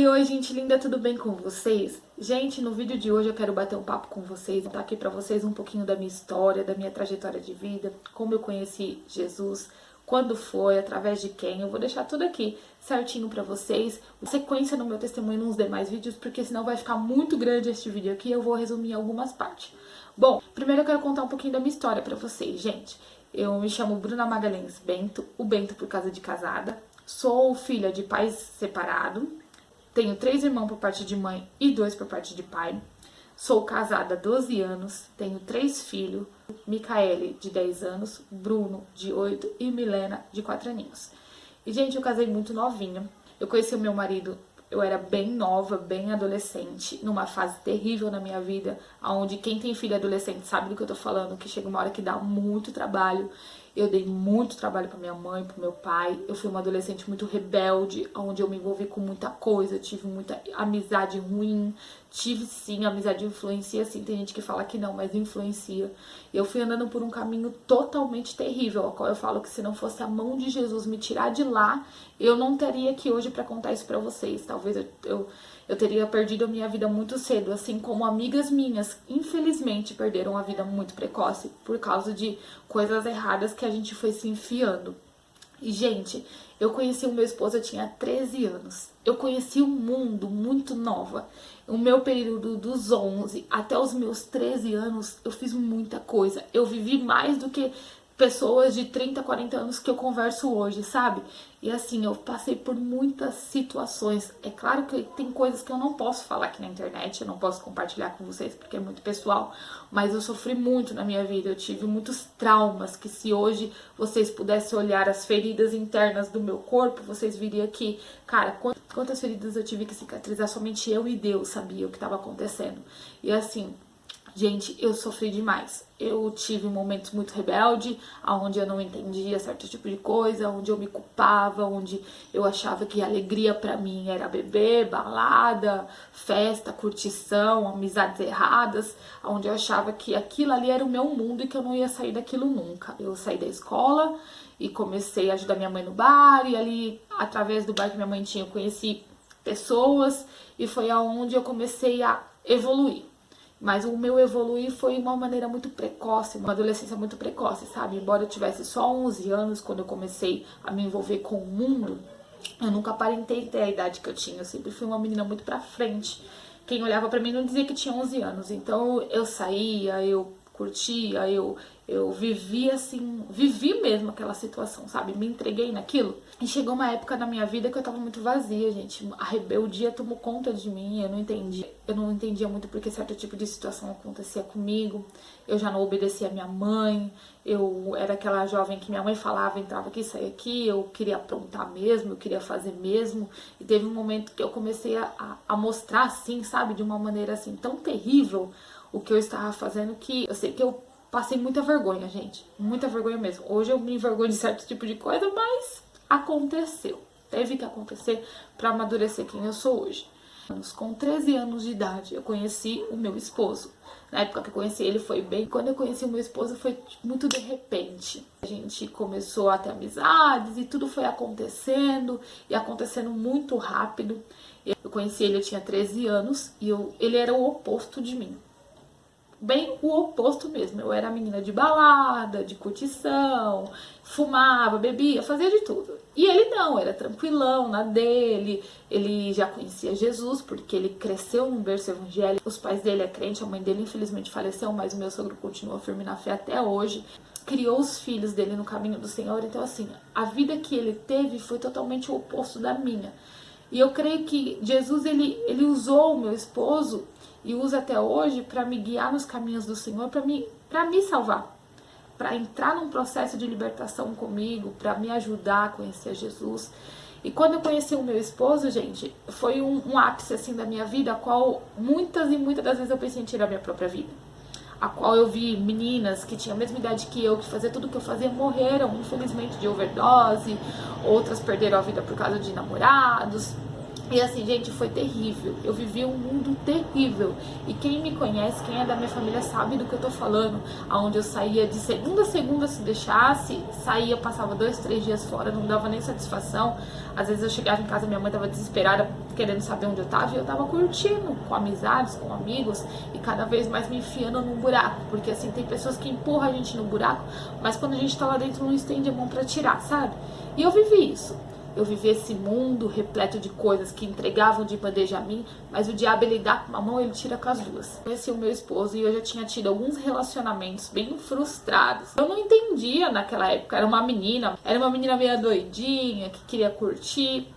Oi, gente linda, tudo bem com vocês? Gente, no vídeo de hoje eu quero bater um papo com vocês, contar aqui pra vocês um pouquinho da minha história, da minha trajetória de vida, como eu conheci Jesus, quando foi, através de quem. Eu vou deixar tudo aqui certinho pra vocês, sequência no meu testemunho nos demais vídeos, porque senão vai ficar muito grande este vídeo aqui, eu vou resumir algumas partes. Bom, primeiro eu quero contar um pouquinho da minha história pra vocês, gente. Eu me chamo Bruna Magalhães Bento, o Bento por causa de casada, sou filha de pais separados. Tenho 3 irmãos por parte de mãe e 2 por parte de pai. Sou casada há 12 anos, tenho 3 filhos, Micaele, de 10 anos, Bruno, de 8 e Milena, de 4 aninhos. E, gente, eu casei muito novinha. Eu conheci o meu marido, eu era bem nova, bem adolescente, numa fase terrível na minha vida, onde quem tem filho adolescente sabe do que eu tô falando, que chega uma hora que dá muito trabalho. Eu dei muito trabalho pra minha mãe, pro meu pai. Eu fui uma adolescente muito rebelde, onde eu me envolvi com muita coisa, tive muita amizade ruim. Tive sim, amizade influencia sim. Tem gente que fala que não, mas influencia. Eu fui andando por um caminho totalmente terrível, ao qual eu falo que se não fosse a mão de Jesus me tirar de lá, eu não teria aqui hoje pra contar isso pra vocês. Talvez eu teria perdido a minha vida muito cedo, assim como amigas minhas, infelizmente, perderam a vida muito precoce por causa de coisas erradas que a gente foi se enfiando. E, gente, eu conheci o meu esposo, eu tinha 13 anos. Eu conheci o mundo muito nova. O meu período dos 11 até os meus 13 anos, eu fiz muita coisa. Eu vivi mais do que pessoas de 30, 40 anos que eu converso hoje, sabe? E assim, eu passei por muitas situações. É claro que tem coisas que eu não posso falar aqui na internet, eu não posso compartilhar com vocês porque é muito pessoal, mas eu sofri muito na minha vida, eu tive muitos traumas que se hoje vocês pudessem olhar as feridas internas do meu corpo, vocês viriam que, cara, quantas feridas eu tive que cicatrizar, somente eu e Deus sabia o que estava acontecendo. E assim, gente, eu sofri demais. Eu tive momentos muito rebelde, onde eu não entendia certo tipo de coisa, onde eu me culpava, onde eu achava que a alegria pra mim era beber, balada, festa, curtição, amizades erradas, onde eu achava que aquilo ali era o meu mundo e que eu não ia sair daquilo nunca. Eu saí da escola e comecei a ajudar minha mãe no bar, e ali, através do bar que minha mãe tinha, eu conheci pessoas e foi aonde eu comecei a evoluir. Mas o meu evoluir foi uma maneira muito precoce, uma adolescência muito precoce, sabe? Embora eu tivesse só 11 anos quando eu comecei a me envolver com o mundo, eu nunca aparentei ter a idade que eu tinha. Eu sempre fui uma menina muito pra frente. Quem olhava pra mim não dizia que tinha 11 anos. Então eu saía, eu curtia, eu vivia assim, vivi mesmo aquela situação, sabe? Me entreguei naquilo. E chegou uma época na minha vida que eu tava muito vazia, gente. A rebeldia tomou conta de mim, eu não entendia. Eu não entendia muito porque certo tipo de situação acontecia comigo. Eu já não obedecia a minha mãe. Eu era aquela jovem que minha mãe falava, entrava aqui, saía aqui. Eu queria aprontar mesmo, eu queria fazer mesmo. E teve um momento que eu comecei a mostrar assim, sabe? De uma maneira assim tão terrível o que eu estava fazendo, que eu sei que eu passei muita vergonha, gente. Muita vergonha mesmo. Hoje eu me envergonho de certo tipo de coisa, mas aconteceu. Teve que acontecer para amadurecer quem eu sou hoje. Com 13 anos de idade, eu conheci o meu esposo. Na época que eu conheci ele foi bem... Quando eu conheci o meu esposo foi muito de repente. A gente começou a ter amizades e tudo foi acontecendo. E acontecendo muito rápido. Eu conheci ele, eu tinha 13 anos e ele era o oposto de mim. Bem o oposto mesmo. Eu era menina de balada, de curtição, fumava, bebia, fazia de tudo. E ele não, era tranquilão na dele. Ele já conhecia Jesus, porque ele cresceu num berço evangélico. Os pais dele é crente, a mãe dele infelizmente faleceu, mas o meu sogro continua firme na fé até hoje. Criou os filhos dele no caminho do Senhor. Então assim, a vida que ele teve foi totalmente o oposto da minha. E eu creio que Jesus, ele usou o meu esposo e usa até hoje para me guiar nos caminhos do Senhor, para me salvar, para entrar num processo de libertação comigo, para me ajudar a conhecer Jesus. E quando eu conheci o meu esposo, gente, foi um ápice assim da minha vida, a qual muitas e muitas das vezes eu pensei em tirar minha própria vida. A qual eu vi meninas que tinham a mesma idade que eu, que faziam tudo o que eu fazia, morreram, infelizmente, de overdose. Outras perderam a vida por causa de namorados. E assim, gente, foi terrível. Eu vivi um mundo terrível. E quem me conhece, quem é da minha família, sabe do que eu tô falando. Aonde eu saía de segunda a segunda, se deixasse, saía, passava 2, 3 dias fora, não dava nem satisfação. Às vezes eu chegava em casa, minha mãe tava desesperada, querendo saber onde eu tava, e eu tava curtindo, com amizades, com amigos, e cada vez mais me enfiando num buraco. Porque assim, tem pessoas que empurram a gente no buraco, mas quando a gente tá lá dentro não estende a mão pra tirar, sabe? E eu vivi isso. Eu vivi esse mundo repleto de coisas que entregavam de bandeja a mim, mas o diabo, ele dá com uma mão, ele tira com as duas. Conheci o meu esposo e eu já tinha tido alguns relacionamentos bem frustrados. Eu não entendia naquela época, era uma menina meio doidinha, que queria curtir.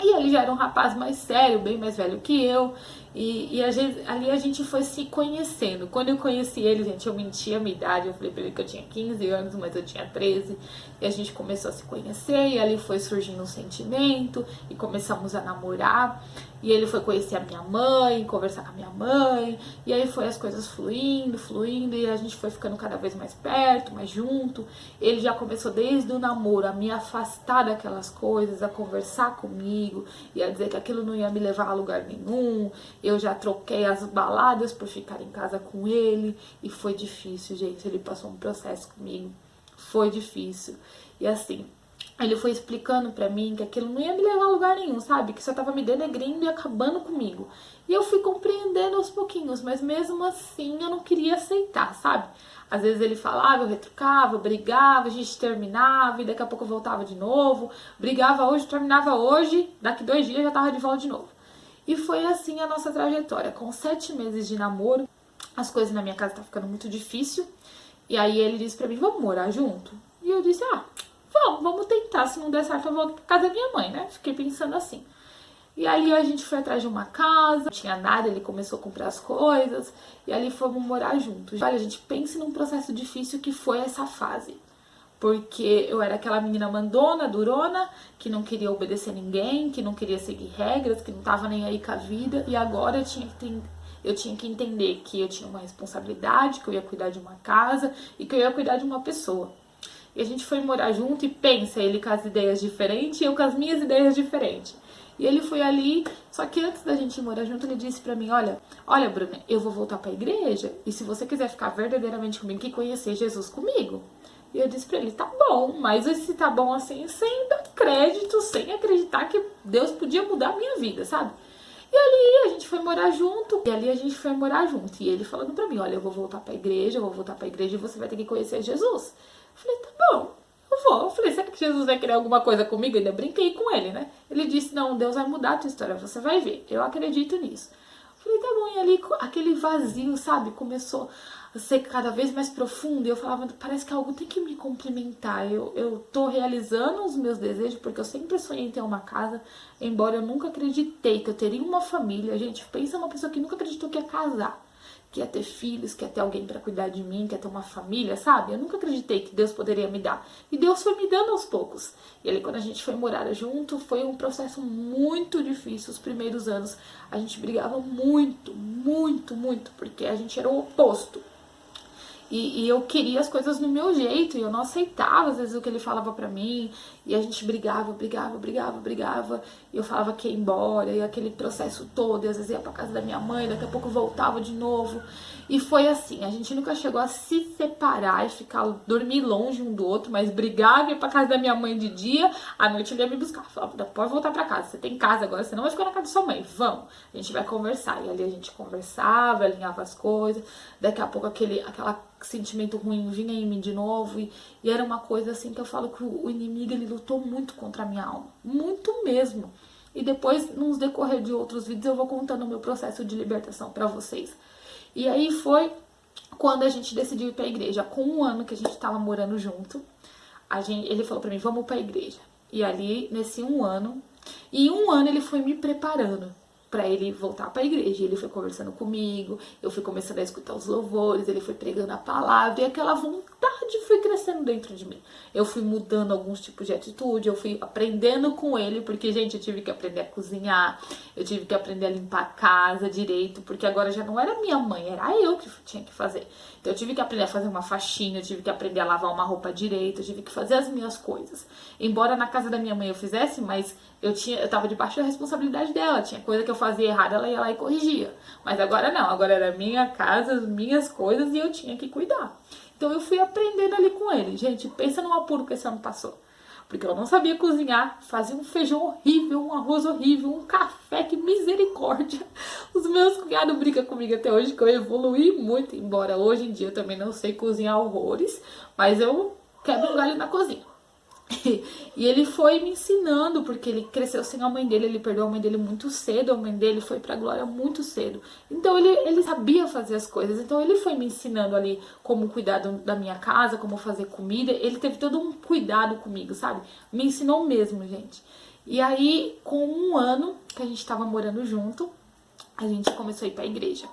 E ele já era um rapaz mais sério, bem mais velho que eu. E ali a gente foi se conhecendo. Quando eu conheci ele, gente, eu menti a minha idade. Eu falei pra ele que eu tinha 15 anos, mas eu tinha 13. E a gente começou a se conhecer. E ali foi surgindo um sentimento. E começamos a namorar. E ele foi conhecer a minha mãe, conversar com a minha mãe. E aí foi as coisas fluindo, fluindo. E a gente foi ficando cada vez mais perto, mais junto. Ele já começou desde o namoro a me afastar daquelas coisas, a conversar comigo. E a dizer que aquilo não ia me levar a lugar nenhum. Eu já troquei as baladas por ficar em casa com ele. E foi difícil, gente. Ele passou um processo comigo. Foi difícil. E assim, ele foi explicando pra mim que aquilo não ia me levar a lugar nenhum, sabe? Que só tava me denegrindo e acabando comigo. E eu fui compreendendo aos pouquinhos, mas mesmo assim eu não queria aceitar, sabe? Às vezes ele falava, eu retrucava, eu brigava, a gente terminava e daqui a pouco eu voltava de novo. Brigava hoje, terminava hoje, daqui 2 dias eu já tava de volta de novo. E foi assim a nossa trajetória. Com 7 meses de namoro, as coisas na minha casa tá ficando muito difícil. E aí ele disse pra mim, vamos morar junto? E eu disse, vamos tentar, se não der certo eu volto pra casa da minha mãe, né? Fiquei pensando assim. E ali a gente foi atrás de uma casa, não tinha nada, ele começou a comprar as coisas, e ali fomos morar juntos. Olha, a gente pense num processo difícil que foi essa fase. Porque eu era aquela menina mandona, durona, que não queria obedecer ninguém, que não queria seguir regras, que não tava nem aí com a vida, e agora eu tinha que entender que eu tinha uma responsabilidade, que eu ia cuidar de uma casa e que eu ia cuidar de uma pessoa. E a gente foi morar junto e pensa, ele com as ideias diferentes e eu com as minhas ideias diferentes. E ele foi ali, só que antes da gente morar junto, ele disse pra mim, olha, Bruna, eu vou voltar pra igreja e se você quiser ficar verdadeiramente comigo, que conhecer Jesus comigo. E eu disse pra ele, tá bom, mas se tá bom assim, sem dar crédito, sem acreditar que Deus podia mudar a minha vida, sabe? E ali a gente foi morar junto, e ele falando pra mim, olha, eu vou voltar pra igreja e você vai ter que conhecer Jesus. Eu falei, tá bom, eu vou. Eu falei, será que Jesus vai querer alguma coisa comigo? Eu ainda brinquei com ele, né? Ele disse, não, Deus vai mudar a tua história, você vai ver, eu acredito nisso. Eu falei, tá bom, e ali aquele vazio, sabe, começou a ser cada vez mais profundo, e eu falava, parece que algo tem que me complementar, eu tô realizando os meus desejos, porque eu sempre sonhei em ter uma casa, embora eu nunca acreditei que eu teria uma família. Gente, pensa numa pessoa que nunca acreditou que ia casar, que ia ter filhos, que ia ter alguém pra cuidar de mim, que ia ter uma família, sabe? Eu nunca acreditei que Deus poderia me dar. E Deus foi me dando aos poucos. E aí, quando a gente foi morar junto, foi um processo muito difícil. Os primeiros anos, a gente brigava muito, muito, muito, porque a gente era o oposto. E eu queria as coisas do meu jeito, e eu não aceitava às vezes o que ele falava pra mim, e a gente brigava, e eu falava que ia embora, e aquele processo todo, e às vezes ia pra casa da minha mãe, daqui a pouco voltava de novo, e foi assim, a gente nunca chegou a se separar e dormir longe um do outro, mas brigava, ia pra casa da minha mãe de dia, à noite ele ia me buscar, falava, pode voltar pra casa, você tem casa agora, você não vai ficar na casa da sua mãe, vamos, a gente vai conversar, e ali a gente conversava, alinhava as coisas, daqui a pouco aquela sentimento ruim vinha em mim de novo, e era uma coisa assim que eu falo que o inimigo, ele lutou muito contra a minha alma, muito mesmo. E depois, nos decorrer de outros vídeos, eu vou contando o meu processo de libertação pra vocês. E aí foi quando a gente decidiu ir pra igreja. Com 1 ano que a gente tava morando junto, ele falou pra mim, vamos pra igreja. E ali, nesse 1 ano, e em 1 ano ele foi me preparando pra ele voltar pra igreja. Ele foi conversando comigo, eu fui começando a escutar os louvores, ele foi pregando a palavra, e aquela vontade foi crescendo dentro de mim. Eu fui mudando alguns tipos de atitude, eu fui aprendendo com ele, porque, gente, eu tive que aprender a cozinhar, eu tive que aprender a limpar a casa direito, porque agora já não era minha mãe, era eu que tinha que fazer. Então eu tive que aprender a fazer uma faxina, eu tive que aprender a lavar uma roupa direito, eu tive que fazer as minhas coisas. Embora na casa da minha mãe eu fizesse, mas eu tava debaixo da responsabilidade dela, tinha coisa que eu fazia errado, ela ia lá e corrigia. Mas agora não, agora era minha casa, as minhas coisas e eu tinha que cuidar. Então eu fui aprendendo ali com ele. Gente, pensa no apuro que esse ano passou. Porque eu não sabia cozinhar, fazia um feijão horrível, um arroz horrível, um café, que misericórdia. Os meus cunhados brincam comigo até hoje que eu evoluí muito, embora hoje em dia eu também não sei cozinhar horrores, mas eu quebro um galho na cozinha. E ele foi me ensinando, porque ele cresceu sem a mãe dele, ele perdeu a mãe dele muito cedo, a mãe dele foi pra glória muito cedo. Então ele sabia fazer as coisas, então ele foi me ensinando ali como cuidar da minha casa, como fazer comida, ele teve todo um cuidado comigo, sabe? Me ensinou mesmo, gente. E aí, com um ano que a gente tava morando junto, a gente começou a ir pra igreja.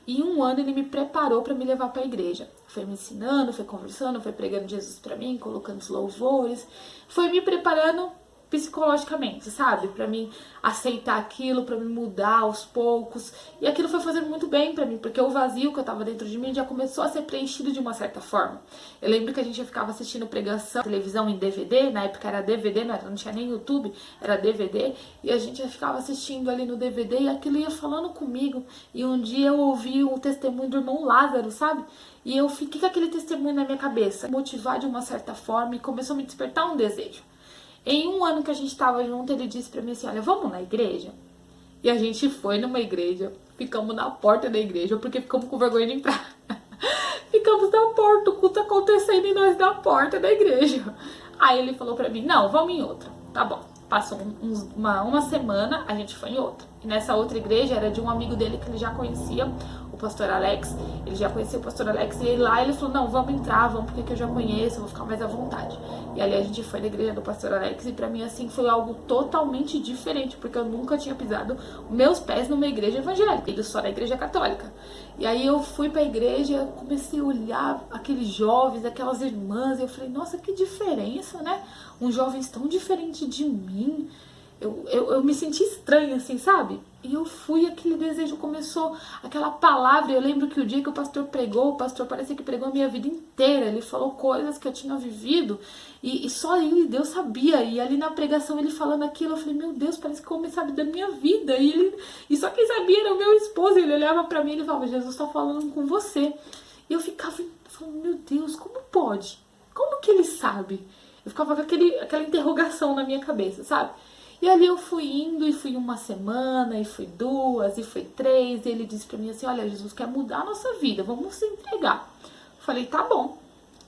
E em um ano ele me preparou para me levar para a igreja. Foi me ensinando, foi conversando, foi pregando Jesus para mim, colocando os louvores. Foi me preparando psicologicamente, sabe? Para mim aceitar aquilo, para me mudar aos poucos. E aquilo foi fazendo muito bem para mim, porque o vazio que eu tava dentro de mim já começou a ser preenchido de uma certa forma. Eu lembro que a gente ficava assistindo pregação, televisão em DVD, na época era DVD, não tinha nem YouTube, era DVD, e a gente ficava assistindo ali no DVD e aquilo ia falando comigo. E um dia eu ouvi o testemunho do irmão Lázaro, sabe? E eu fiquei com aquele testemunho na minha cabeça, motivar de uma certa forma, e começou a me despertar um desejo. Em um ano que a gente estava junto, ele disse pra mim assim, olha, vamos na igreja? E a gente foi numa igreja, ficamos na porta da igreja, porque ficamos com vergonha de entrar. Ficamos na porta, o culto acontecendo e nós na porta da igreja. Aí ele falou pra mim, não, vamos em outra. Tá bom. Passou uma semana, a gente foi em outra. E nessa outra igreja era de um amigo dele que ele já conhecia, o pastor Alex. Ele já conhecia o pastor Alex. E lá ele falou, não, vamos entrar, vamos porque eu já conheço, eu vou ficar mais à vontade. E ali a gente foi na igreja do pastor Alex. E pra mim, assim, foi algo totalmente diferente, porque eu nunca tinha pisado meus pés numa igreja evangélica, ido só na igreja católica. E aí eu fui pra igreja, comecei a olhar aqueles jovens, aquelas irmãs, e eu falei, nossa, que diferença, né? Uns jovens tão diferentes de mim. Eu me senti estranha, assim, sabe? E eu fui, aquele desejo começou, aquela palavra. Eu lembro que o dia que o pastor pregou, o pastor parecia que pregou a minha vida inteira. Ele falou coisas que eu tinha vivido e só ele e Deus sabia. E ali na pregação ele falando aquilo, eu falei, meu Deus, parece que o homem sabe da minha vida. E só quem sabia era o meu esposo. Ele olhava pra mim e ele falava, Jesus tá falando com você. E eu ficava falando, meu Deus, como pode? Como que ele sabe? Eu ficava com aquela interrogação na minha cabeça, sabe? E ali eu fui indo, e fui uma semana, e fui duas, e fui três, e ele disse pra mim assim, olha, Jesus quer mudar a nossa vida, vamos se entregar. Falei, tá bom.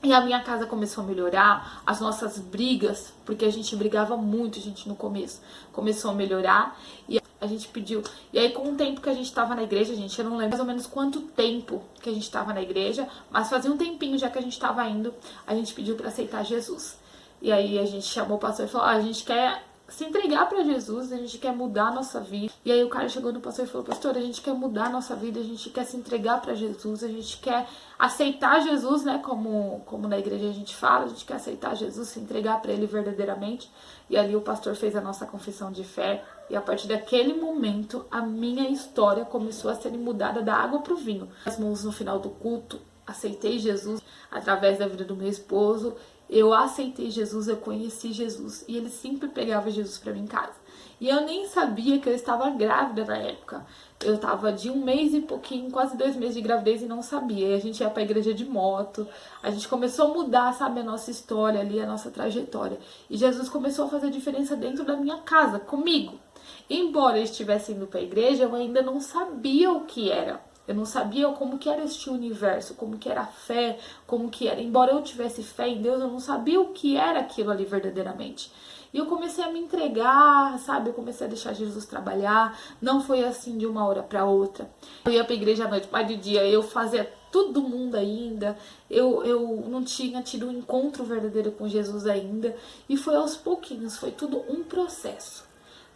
E a minha casa começou a melhorar, as nossas brigas, porque a gente brigava muito, gente, no começo, começou a melhorar, e a gente pediu. E aí, com o tempo que a gente tava na igreja, gente, eu não lembro mais ou menos quanto tempo que a gente tava na igreja, mas fazia um tempinho já que a gente tava indo, a gente pediu pra aceitar Jesus. E aí a gente chamou o pastor e falou, a gente quer se entregar pra Jesus, a gente quer mudar a nossa vida. E aí o cara chegou no pastor e falou, pastor, a gente quer mudar a nossa vida, a gente quer se entregar pra Jesus, a gente quer aceitar Jesus, né, como na igreja a gente fala, a gente quer aceitar Jesus, se entregar pra ele verdadeiramente. E ali o pastor fez a nossa confissão de fé, e a partir daquele momento a minha história começou a ser mudada da água pro vinho. As mãos no final do culto, aceitei Jesus através da vida do meu esposo. Eu aceitei Jesus, eu conheci Jesus, e ele sempre pegava Jesus pra mim em casa. E eu nem sabia que eu estava grávida na época. Eu tava de 1 mês e pouquinho, quase 2 meses de gravidez e não sabia. E a gente ia pra igreja de moto, a gente começou a mudar, sabe, a nossa história ali, a nossa trajetória. E Jesus começou a fazer diferença dentro da minha casa, comigo. Embora eu estivesse indo pra igreja, eu ainda não sabia o que era. Eu não sabia como que era este universo, como que era a fé, como que era. Embora eu tivesse fé em Deus, eu não sabia o que era aquilo ali verdadeiramente. E eu comecei a me entregar, sabe? Eu comecei a deixar Jesus trabalhar. Não foi assim de uma hora para outra. Eu ia pra igreja à noite, mas de dia eu fazia todo mundo ainda. Eu não tinha tido um encontro verdadeiro com Jesus ainda. E foi aos pouquinhos, foi tudo um processo.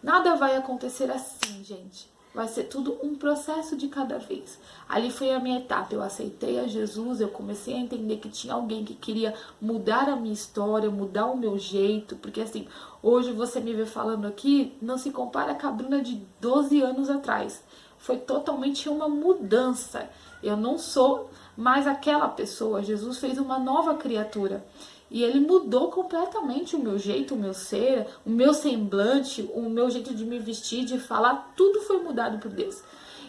Nada vai acontecer assim, gente. vai ser tudo um processo de cada vez. Ali foi a minha etapa, eu aceitei a Jesus, eu comecei a entender que tinha alguém que queria mudar a minha história, mudar o meu jeito, porque assim, hoje você me vê falando aqui, não se compara com a Bruna de 12 anos atrás. Foi totalmente uma mudança. Eu não sou mais aquela pessoa, Jesus fez uma nova criatura. E ele mudou completamente o meu jeito, o meu ser, o meu semblante, o meu jeito de me vestir, de falar, tudo foi mudado por Deus.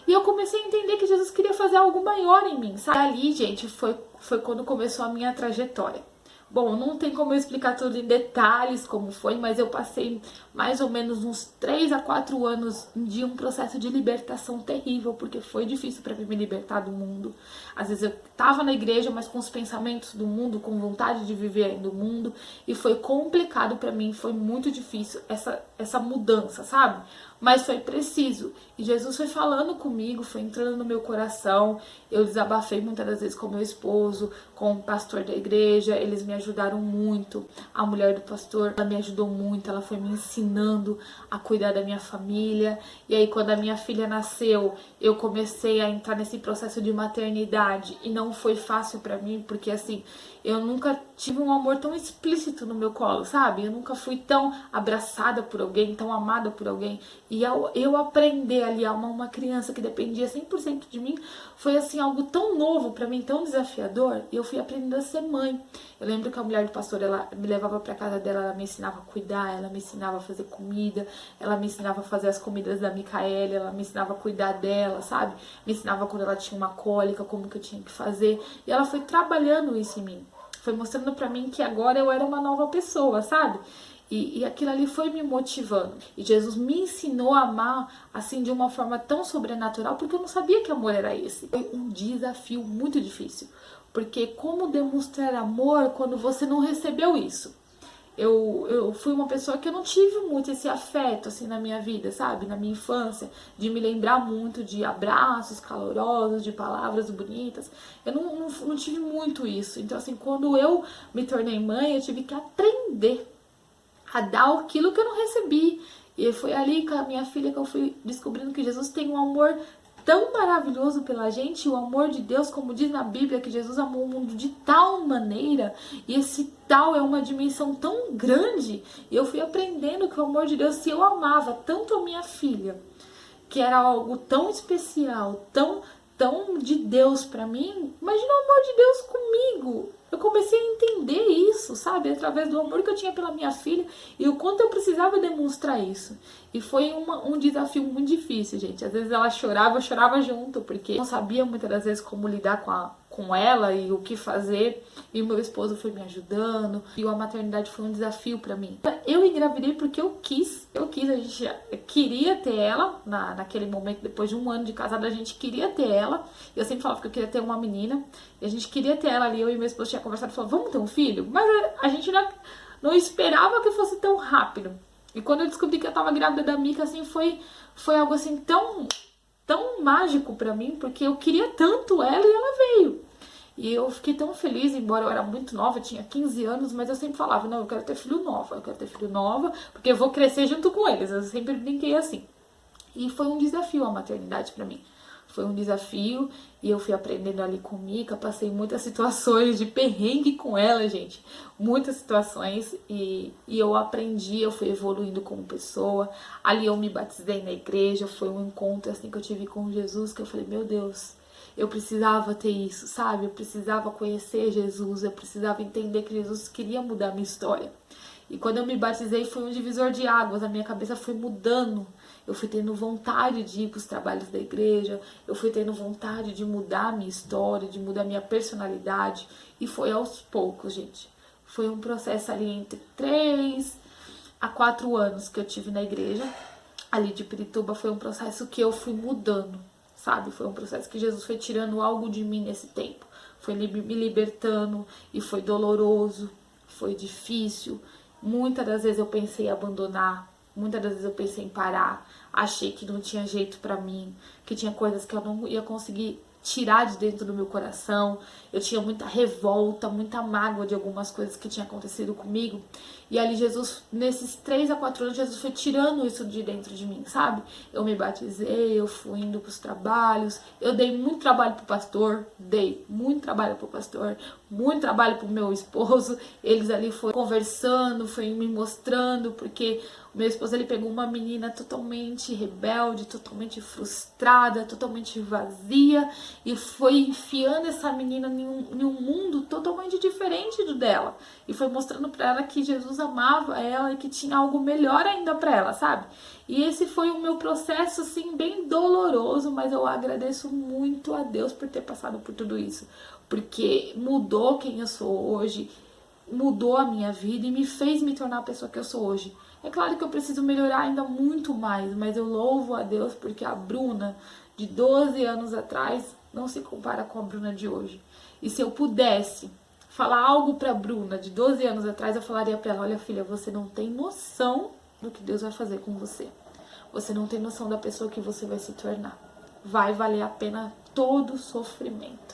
E eu comecei a entender que Jesus queria fazer algo maior em mim, sabe? E ali, gente, foi quando começou a minha trajetória. Bom, não tem como eu explicar tudo em detalhes como foi, mas eu passei mais ou menos uns 3 a 4 anos de um processo de libertação terrível, porque foi difícil para mim me libertar do mundo. Às vezes eu estava na igreja, mas com os pensamentos do mundo, com vontade de viver ainda o mundo, e foi complicado para mim, foi muito difícil essa mudança, sabe? Mas foi preciso. E Jesus foi falando comigo, foi entrando no meu coração. Eu desabafei muitas das vezes com meu esposo, com o pastor da igreja. Eles me ajudaram muito. A mulher do pastor, ela me ajudou muito. Ela foi me ensinando a cuidar da minha família. E aí, quando a minha filha nasceu, eu comecei a entrar nesse processo de maternidade. E não foi fácil pra mim, porque assim, eu nunca tive um amor tão explícito no meu colo, sabe? Eu nunca fui tão abraçada por alguém, tão amada por alguém. E eu aprender ali a amar uma criança que dependia 100% de mim, foi assim algo tão novo pra mim, tão desafiador. E eu fui aprendendo a ser mãe. Eu lembro que a mulher do pastor, ela me levava pra casa dela, ela me ensinava a cuidar, ela me ensinava a fazer comida, ela me ensinava a fazer as comidas da Micaela, ela me ensinava a cuidar dela, sabe? Me ensinava quando ela tinha uma cólica, como que eu tinha que fazer. E ela foi trabalhando isso em mim. Foi mostrando pra mim que agora eu era uma nova pessoa, sabe? E aquilo ali foi me motivando. E Jesus me ensinou a amar assim de uma forma tão sobrenatural, porque eu não sabia que amor era esse. Foi um desafio muito difícil. Porque como demonstrar amor quando você não recebeu isso? Eu fui uma pessoa que eu não tive muito esse afeto assim na minha vida, sabe? Na minha infância, de me lembrar muito de abraços calorosos, de palavras bonitas. Eu não tive muito isso. Então, assim, quando eu me tornei mãe, eu tive que aprender a dar aquilo que eu não recebi. E foi ali com a minha filha que eu fui descobrindo que Jesus tem um amor tão maravilhoso pela gente, o amor de Deus, como diz na Bíblia, que Jesus amou o mundo de tal maneira, e esse tal é uma dimensão tão grande, e eu fui aprendendo que o amor de Deus, se eu amava tanto a minha filha, que era algo tão especial, tão de Deus pra mim, imagina o amor de Deus comigo. Eu comecei a entender isso, sabe? Através do amor que eu tinha pela minha filha e o quanto eu precisava demonstrar isso. E foi um desafio muito difícil, gente. Às vezes ela chorava, eu chorava junto, porque eu não sabia muitas das vezes como lidar com ela e o que fazer. E o meu esposo foi me ajudando. E a maternidade foi um desafio pra mim. Eu engravidei porque eu quis. A gente queria ter ela naquele momento, depois de 1 ano de casada, a gente queria ter ela. Eu sempre falava que eu queria ter uma menina. E a gente queria ter ela ali. Eu e meu esposo tinha conversado e falou, vamos ter um filho? Mas a gente não esperava que fosse tão rápido. E quando eu descobri que eu tava grávida da Mica, assim, foi algo assim tão mágico pra mim, porque eu queria tanto ela e ela veio. E eu fiquei tão feliz, embora eu era muito nova, eu tinha 15 anos, mas eu sempre falava, não, eu quero ter filho nova, porque eu vou crescer junto com eles. Eu sempre brinquei assim. E foi um desafio a maternidade pra mim. Foi um desafio e eu fui aprendendo ali com Mica, passei muitas situações de perrengue com ela, gente. Muitas situações e eu aprendi, eu fui evoluindo como pessoa. Ali eu me batizei na igreja, foi um encontro assim que eu tive com Jesus, que eu falei, meu Deus, eu precisava ter isso, sabe? Eu precisava conhecer Jesus, eu precisava entender que Jesus queria mudar a minha história. E quando eu me batizei foi um divisor de águas, a minha cabeça foi mudando. Eu fui tendo vontade de ir para os trabalhos da igreja, eu fui tendo vontade de mudar a minha história, de mudar a minha personalidade. E foi aos poucos, gente. Foi um processo ali entre 3 a 4 anos que eu tive na igreja. Ali de Pirituba foi um processo que eu fui mudando, sabe? Foi um processo que Jesus foi tirando algo de mim nesse tempo. Foi me libertando e foi doloroso, foi difícil. Muitas das vezes eu pensei em abandonar, muitas das vezes eu pensei em parar, achei que não tinha jeito pra mim, que tinha coisas que eu não ia conseguir tirar de dentro do meu coração. Eu tinha muita revolta, muita mágoa de algumas coisas que tinham acontecido comigo. E ali Jesus, nesses 3 a 4 anos, Jesus foi tirando isso de dentro de mim, sabe? Eu me batizei, eu fui indo pros trabalhos, eu dei muito trabalho pro pastor, muito trabalho pro meu esposo. Eles ali foram conversando, foi me mostrando, porque o meu esposo, ele pegou uma menina totalmente rebelde, totalmente frustrada, totalmente vazia, e foi enfiando essa menina em um mundo totalmente diferente do dela. E foi mostrando pra ela que Jesus amava ela e que tinha algo melhor ainda pra ela, sabe? E esse foi o meu processo, assim, bem doloroso, mas eu agradeço muito a Deus por ter passado por tudo isso. Porque mudou quem eu sou hoje, mudou a minha vida e me fez me tornar a pessoa que eu sou hoje. É claro que eu preciso melhorar ainda muito mais, mas eu louvo a Deus porque a Bruna de 12 anos atrás não se compara com a Bruna de hoje. E se eu pudesse falar algo pra Bruna de 12 anos atrás, eu falaria pra ela: olha, filha, você não tem noção do que Deus vai fazer com você. Você não tem noção da pessoa que você vai se tornar. Vai valer a pena todo o sofrimento.